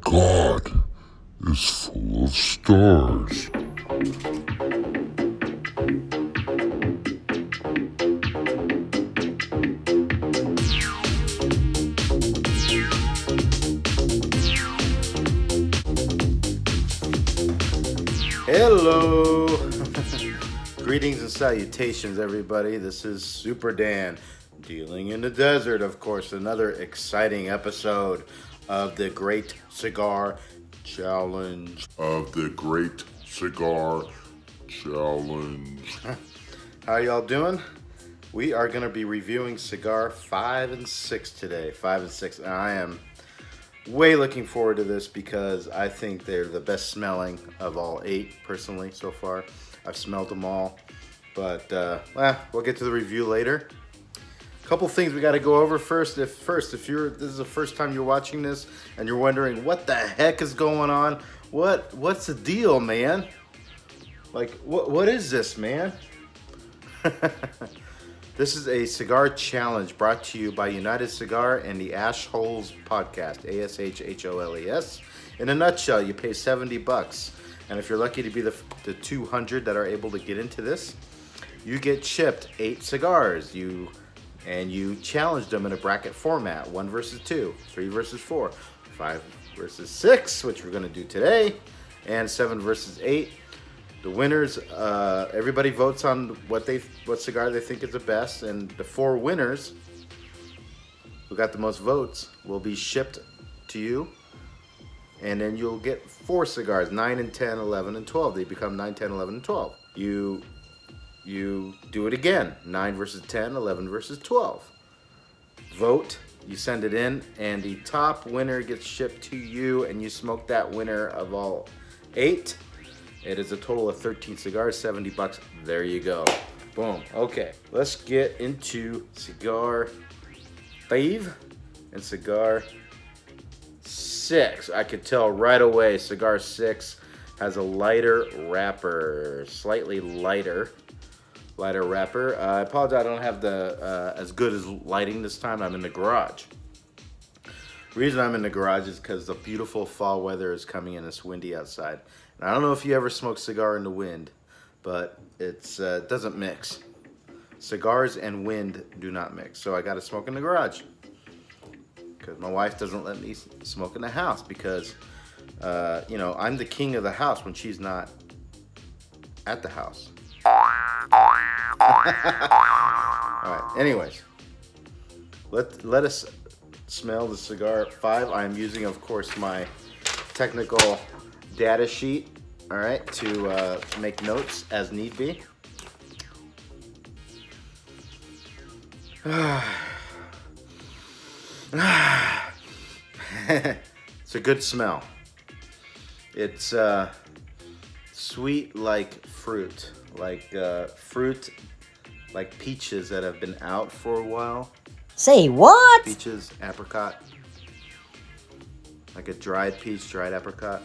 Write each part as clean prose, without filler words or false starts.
God is full of stars. Hello! Greetings and salutations, everybody. This is Super Dan, dealing in the desert, of course. Another exciting episode of the Great Cigar Challenge. How y'all doing? We are going to be reviewing cigar 5 and 6 today. 5 and 6. And I am way looking forward to this because I think they're the best smelling of all 8 personally so far. I've smelled them all, but we'll get to the review later. A couple things we got to go over first. If this is the first time you're watching this and you're wondering what the heck is going on, what's the deal, man? Like what is this, man? This is a cigar challenge brought to you by United Cigar and the Ashholes podcast, ASHHOLES. In a nutshell, you pay $70, and if you're lucky to be the 200 that are able to get into this, you get shipped 8 cigars. You challenge them in a bracket format: 1 versus 2, 3 versus 4, 5 versus 6, which we're going to do today, and 7 versus 8. The winners, everybody votes on what cigar they think is the best, and the 4 winners who got the most votes will be shipped to you, and then you'll get 4 cigars, 9 and 10, 11 and 12. They become 9, 10, 11 and 12. You do it again, 9 versus 10, 11 versus 12. Vote, you send it in, and the top winner gets shipped to you, and you smoke that winner of all 8. It is a total of 13 cigars, $70. There you go. Boom. Okay, let's get into Cigar 5 and Cigar 6. I could tell right away Cigar 6 has a lighter wrapper, slightly lighter wrapper. I apologize, I don't have the as good as lighting this time. I'm in the garage. The reason I'm in the garage is because the beautiful fall weather is coming in. It's windy outside. And I don't know if you ever smoke cigar in the wind, but it doesn't mix. Cigars and wind do not mix. So I got to smoke in the garage because my wife doesn't let me smoke in the house because, I'm the king of the house when she's not at the house. All right. Anyways, let us smell the Cigar 5. I'm using, of course, my technical data sheet, all right, to make notes as need be. It's a good smell. It's sweet like fruit, like peaches that have been out for a while. Say what? Peaches, apricot, like a dried peach, dried apricot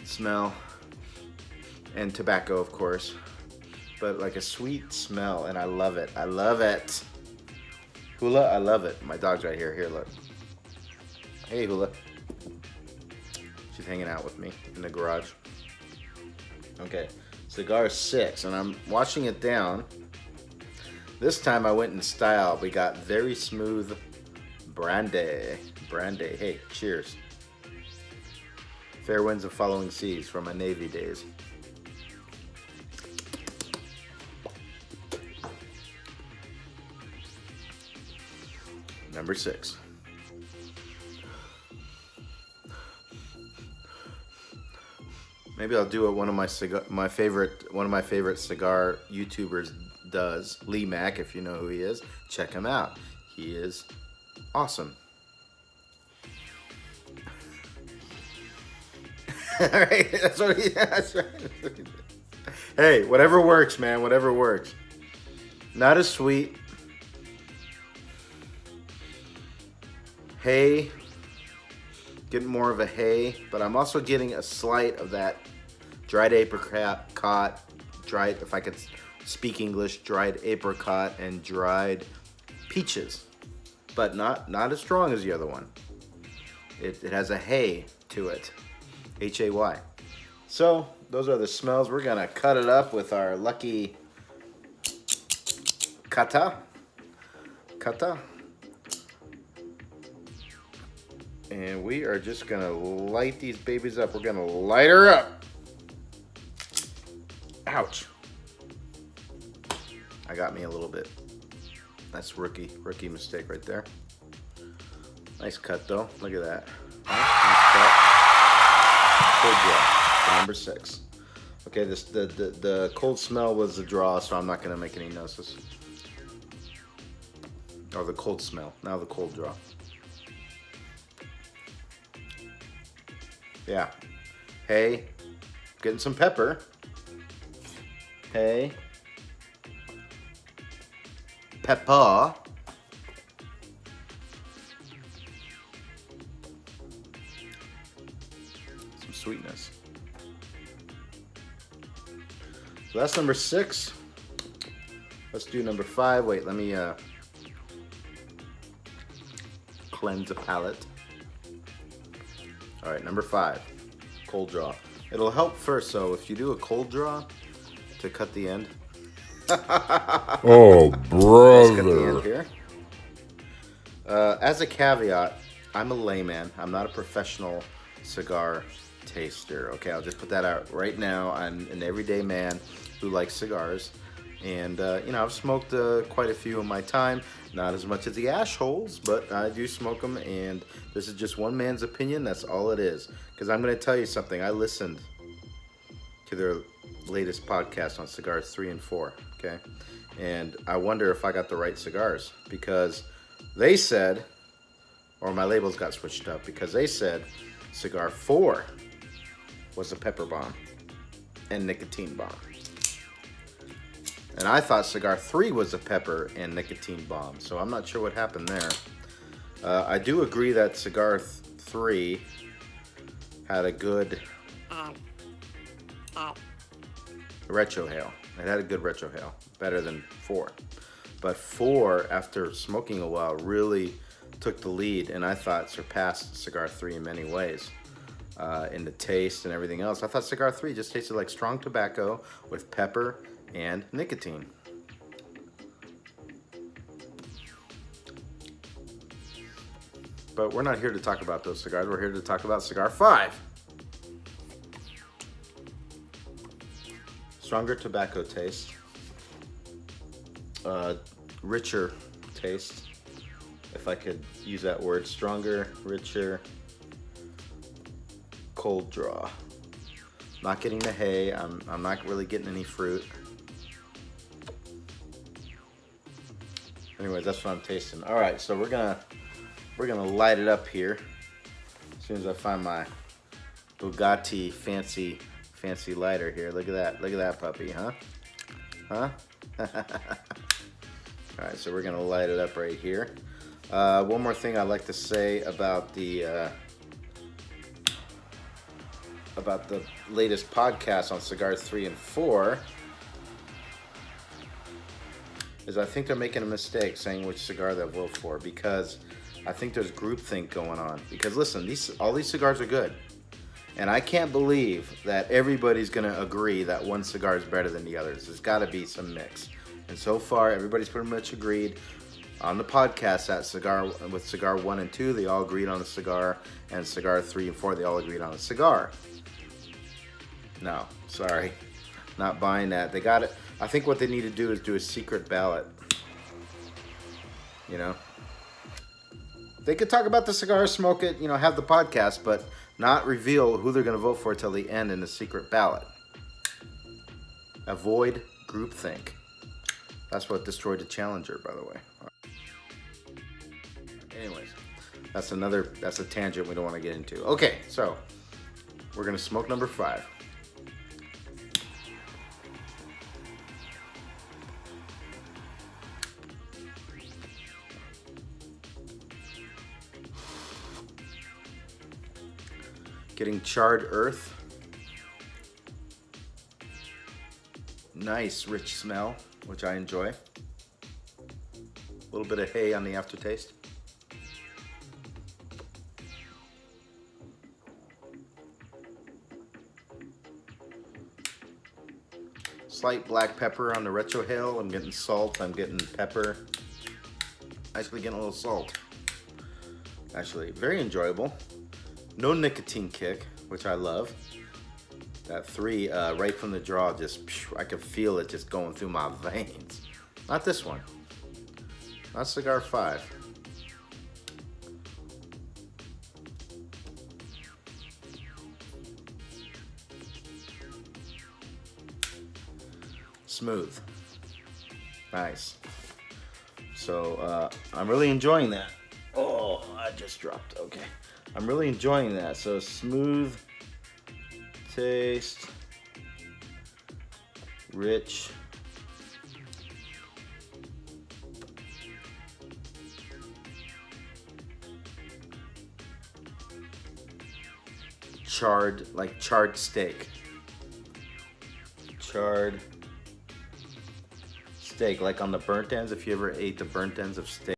smell, and tobacco, of course, but like a sweet smell, and I love it. Hula, I love it. My dog's right here. Here, look. Hey, Hula. She's hanging out with me in the garage. Okay, Cigar 6, and I'm washing it down. This time I went in style. We got very smooth brandy. Hey, cheers. Fair winds and following seas from my Navy days. Number 6. Maybe I'll do what one of my favorite cigar YouTubers does. Lee Mack, if you know who he is, check him out. He is awesome. All right, that's right. Hey, whatever works, man. Whatever works. Not as sweet. Hay. Getting more of a hay, but I'm also getting a slight of that dried apricot, dried, if I could speak English, dried apricot and dried peaches, but not as strong as the other one. It has a hay to it, Hay. So those are the smells. We're gonna cut it up with our lucky kata, and we are just gonna light these babies up. We're gonna light her up. Ouch! I got me a little bit. That's rookie mistake right there. Nice cut though. Look at that. Nice cut. Cold draw for number 6. Okay, the cold smell was the draw, so I'm not gonna make any notices. Or the cold smell. Now the cold draw. Yeah. Hey, getting some pepper. Hey. Pepper. Some sweetness. So that's number 6. Let's do number 5. Wait, let me cleanse the palate. All right, number 5, cold draw. It'll help first, so if you do a cold draw to cut the end. Oh, Let's cut the end brother. here. As a caveat, I'm a layman. I'm not a professional cigar taster. Okay, I'll just put that out right now. I'm an everyday man who likes cigars. And, I've smoked quite a few in my time. Not as much as the ash holes, but I do smoke them. And this is just one man's opinion. That's all it is. Because I'm going to tell you something. I listened to their latest podcast on cigars 3 and 4. Okay. And I wonder if I got the right cigars. Because they said, or my labels got switched up. Because they said cigar 4 was a pepper bomb and nicotine bomb. And I thought cigar 3 was a pepper and nicotine bomb, so I'm not sure what happened there. I do agree that cigar 3 had a good retrohale. It had a good retrohale, better than 4. But 4, after smoking a while, really took the lead, and I thought surpassed cigar 3 in many ways. In the taste and everything else. I thought cigar 3 just tasted like strong tobacco with pepper and nicotine. But we're not here to talk about those cigars. We're here to talk about cigar 5. Stronger tobacco taste. Richer taste. If I could use that word. Stronger, richer, cold draw. Not getting the hay. I'm not really getting any fruit. Anyway, that's what I'm tasting. All right, so we're gonna light it up here. As soon as I find my Bugatti fancy lighter here. Look at that puppy, huh? All right, so we're gonna light it up right here. One more thing I'd like to say about the latest podcast on cigars 3 and 4. Is I think they're making a mistake saying which cigar they'll vote for, because I think there's groupthink going on. Because listen, all these cigars are good, and I can't believe that everybody's going to agree that one cigar is better than the others. There's got to be some mix, and so far everybody's pretty much agreed on the podcast that cigar 1 and 2 they all agreed on the cigar, and cigar 3 and 4 they all agreed on the cigar. No, sorry, not buying that. They got it. I think what they need to do is do a secret ballot. They could talk about the cigar, smoke it, have the podcast, but not reveal who they're going to vote for till the end in the secret ballot. Avoid groupthink. That's what destroyed the Challenger, by the way. Anyways, that's a tangent we don't want to get into. Okay, so we're going to smoke number 5. Getting charred earth. Nice rich smell, which I enjoy. A little bit of hay on the aftertaste. Slight black pepper on the retrohale. I'm getting salt. I'm getting pepper. Actually getting a little salt. Actually, very enjoyable. No nicotine kick, which I love. That 3 right from the draw, just I can feel it just going through my veins. Not this one. Not Cigar 5. Smooth. Nice. So I'm really enjoying that. Oh, I just dropped. Okay. I'm really enjoying that. So smooth taste, rich, charred, like charred steak. Charred steak, like on the burnt ends. If you ever ate the burnt ends of steak.